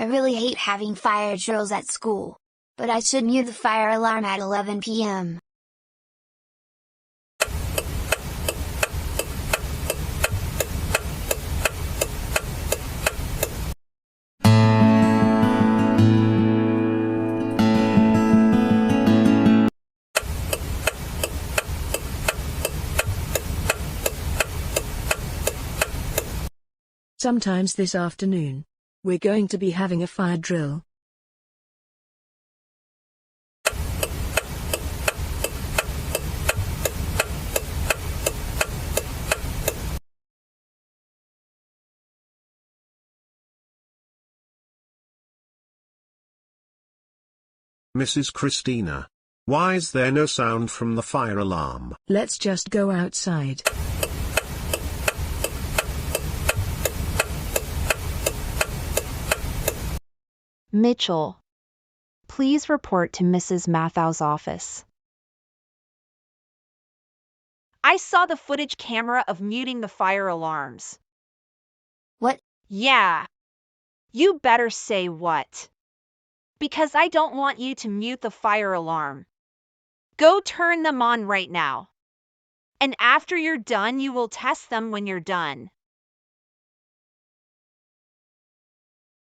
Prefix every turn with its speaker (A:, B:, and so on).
A: I really hate having fire drills at school. But I should mute the fire alarm at 11 p.m.
B: Sometimes this afternoon, we're going to be having a fire drill.
C: Mrs. Christina, why is there no sound from the fire alarm?
B: Let's just go outside.
D: Mitchell, please report to Mrs. Mathau's office.
E: I saw the footage camera of muting the fire alarms.
A: What?
E: Yeah. You better say what. Because I don't want you to mute the fire alarm. Go turn them on right now. And after you're done, you will test them when you're done.